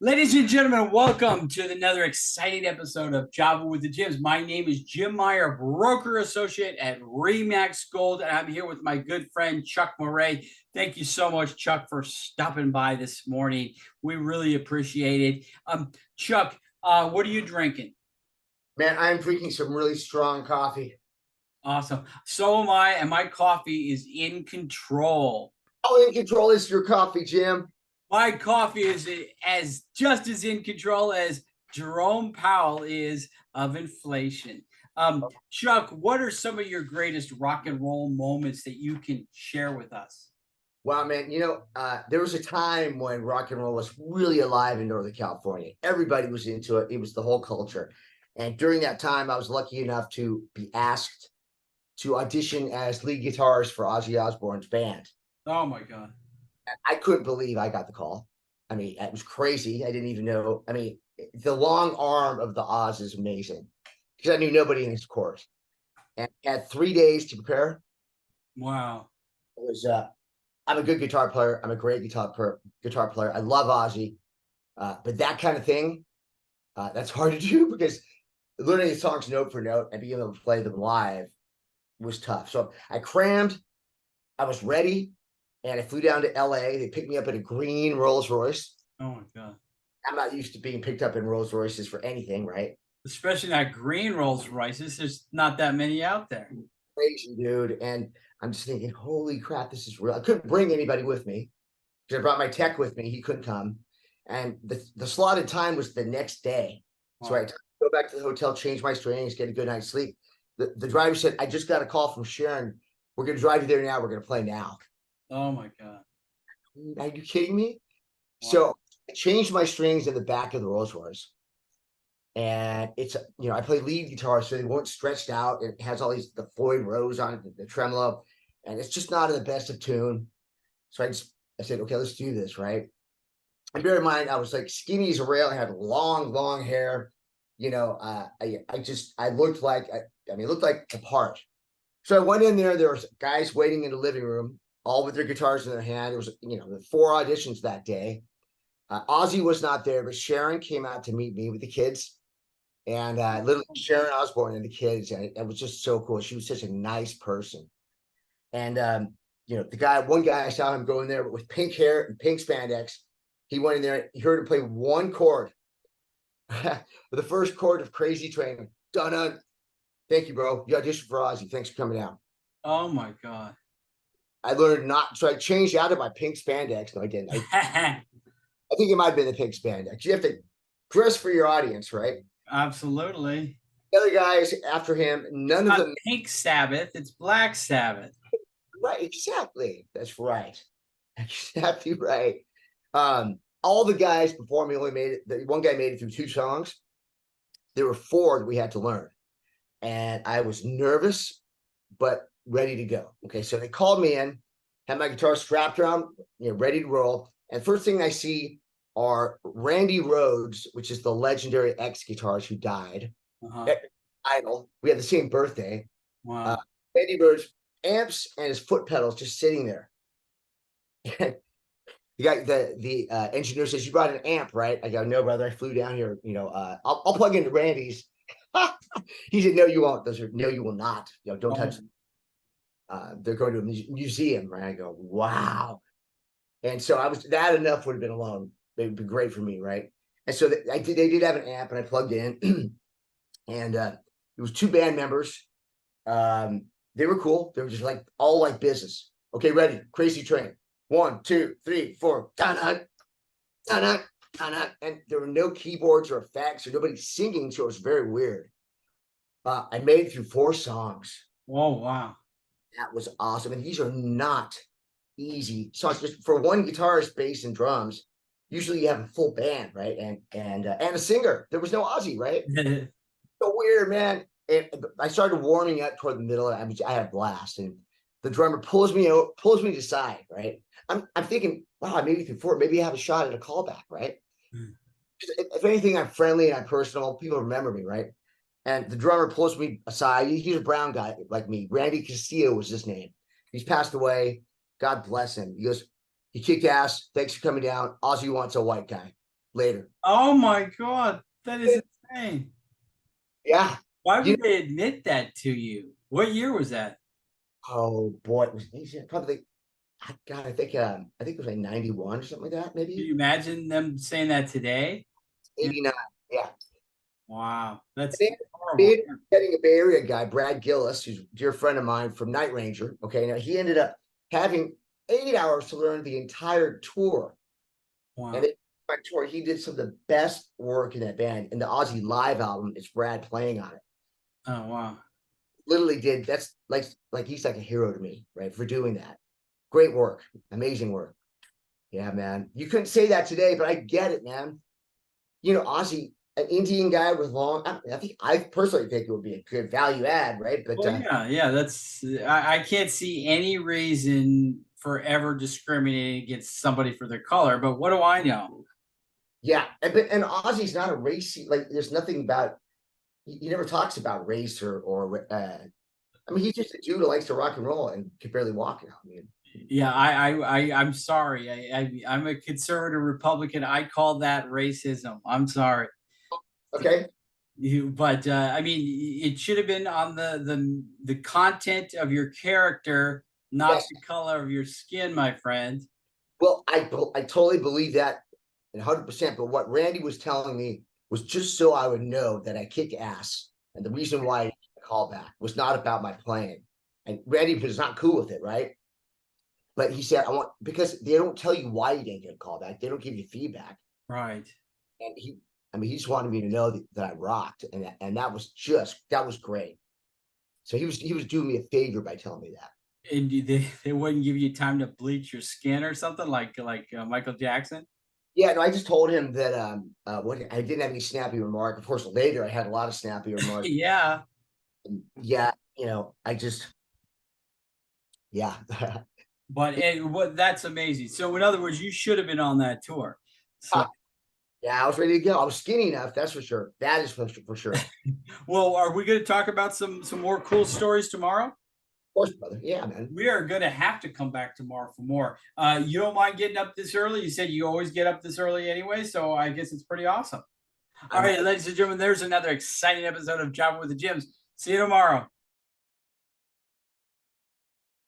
Ladies and gentlemen, welcome to another exciting episode of Java with the Jims. My name is Jim Meyer, broker associate at Remax Gold, and I'm here with my good friend Chuck Moré. Thank you so much, Chuck, for stopping by this morning. We really appreciate it. Chuck, what are you drinking? Man, I'm drinking some really strong coffee. Awesome. So am I, and my coffee is in control. How in control is your coffee, Jim? My coffee is as just as in control as Jerome Powell is of inflation. Chuck, what are some of your greatest rock and roll moments that you can share with us? Wow, man, there was a time when rock and roll was really alive in Northern California. Everybody was into it. It was the whole culture. And during that time, I was lucky enough to be asked to audition as lead guitarist for Ozzy Osbourne's band. Oh my God. I couldn't believe I got the call. I mean, it was crazy. I didn't even know. I mean, the long arm of the Oz is amazing because I knew nobody in his course and had 3 days to prepare. Wow. It was I'm a good guitar player. I'm a great guitar player. I love Ozzy, but that kind of thing, that's hard to do because learning the songs note for note and being able to play them live was tough. So I crammed. I was ready, and I flew down to LA. They picked me up in a green Rolls Royce. Oh my God. I'm not used to being picked up in Rolls Royces for anything, right? Especially that green Rolls Royces. There's not that many out there. Crazy, dude. And I'm just thinking, holy crap, this is real. I couldn't bring anybody with me because I brought my tech with me. He couldn't come. And the slotted time was the next day. Wow. So I go back to the hotel, change my strings, get a good night's sleep. The driver said, I just got a call from Sharon. We're going to drive you there now. We're going to play now. Oh my God. Are you kidding me? Wow. So I changed my strings in the back of the Rolls Royce. And it's, I play lead guitar, so they weren't stretched out. It has all the Floyd Rose on it, the tremolo, and it's just not in the best of tune. So I said, okay, let's do this, right? And bear in mind, I was like skinny as a rail. I had long hair. I looked like, it looked like a part. So I went in there. There was guys waiting in the living room, all with their guitars in their hand. There was, the 4 auditions that day. Ozzy was not there, but Sharon came out to meet me with the kids. And literally Sharon Osbourne and the kids, and it was just so cool. She was such a nice person. And one guy, I saw him go in there with pink hair and pink spandex. He went in there, he heard him play one chord. The first chord of Crazy Train. Dun-dun. Thank you, bro. You auditioned for Ozzy. Thanks for coming out. Oh my God. I learned not, so I changed out of my pink spandex. No, I didn't. I think it might have been the pink spandex. You have to dress for your audience, right? Absolutely. The other guys after him, none of them. Pink Sabbath, it's Black Sabbath. Right, exactly. That's right. Exactly right. All the guys before me only made it. One guy made it through 2 songs. There were 4 that we had to learn. And I was nervous, but ready to go. Okay, so they called me in, had my guitar strapped around, ready to roll. And first thing I see are Randy Rhoads, which is the legendary ex-guitarist who died. Idol. We had the same birthday. Wow. Randy Rhoads, amps and his foot pedals just sitting there. The guy, the engineer says, "You brought an amp, right?" I go, "No, brother. I flew down here. I'll plug into Randy's." He said, "No, you won't. No, you will not. Don't touch them. They're going to a museum, right?" I go, "Wow." And so that enough would have been alone. It would be great for me, right? And so they did have an amp, and I plugged in, and it was 2 band members. They were cool. They were just all like business. Okay, ready? Crazy Train. 1, 2, 3, 4. Dun-dun, dun-dun, dun-dun. And there were no keyboards or effects or nobody singing, so it was very weird. I made it through 4 songs. Oh, wow. That was awesome. And these are not easy songs. Just for one guitarist, bass, and drums, usually you have a full band, right? And a singer. There was no Ozzy, right? So weird, man. And I started warming up toward the middle. I had a blast, and the drummer pulls me to the side, right? I'm thinking, wow, I made it through 4. Maybe I have a shot at a callback, right? If anything, I'm friendly and I'm personal. People remember me, right? And the drummer pulls me aside. He's a brown guy like me. Randy Castillo was his name. He's passed away. God bless him. He goes, "You kicked ass. Thanks for coming down. Ozzy wants a white guy." later. Oh my God, that is insane. Yeah. Why You would they admit that to you? What year was that? Oh boy, it was probably God, I think it was like 91 or something like that, Can maybe you imagine them saying that today? Yeah. 89. Yeah. Wow, that's And horrible. then getting a Bay Area guy, Brad Gillis, who's a dear friend of mine from Night Ranger. Okay, now he ended up having 8 hours to learn the entire tour. And Wow. it, my tour, he did some of the best work in that band. And the Aussie live album is Brad playing on it. Oh wow. Literally did that's like he's like a hero to me, right? For doing that. Great work, amazing work. Yeah, man. You couldn't say that today, but I get it, man. Aussie, an Indian guy with long. I personally think it would be a good value add, right? But Well, yeah, yeah. That's I can't see any reason for ever discriminating against somebody for their color. But what do I know? yeah, and Aussie's not a racy. Like, there's nothing about. He never talks about race or. I mean, he's just a dude who likes to rock and roll and can barely walk now. I mean, Yeah, I'm sorry. I'm a conservative Republican. I call that racism. I'm sorry. okay, But I mean, it should have been on the content of your character, not yes. the color of your skin, my friend. Well, I totally believe that 100%. But what Randy was telling me was just so I would know that I kick ass, and the reason why I call back was not about my playing. And Randy was not cool with it, right? But he said, I want because they don't tell you why you didn't get a call back. They don't give you feedback. Right. And he just wanted me to know that I rocked. And that was great. So he was doing me a favor by telling me that. And they wouldn't give you time to bleach your skin or something like Michael Jackson. Yeah, no, I just told him that what I didn't have any snappy remark. Of course, later I had a lot of snappy remarks. Yeah. Yeah, I just yeah. But what that's amazing. So in other words, you should have been on that tour. So Yeah, I was ready to go. I was skinny enough, that's for sure. That is for sure. Of well, are we going to talk about some more cool stories tomorrow? course, brother. Yeah, man. We are going to have to come back tomorrow for more. You don't mind getting up this early? You said you always get up this early anyway, so I guess it's pretty awesome. All right, ladies and gentlemen, there's another exciting episode of Java with the Gyms. See you tomorrow.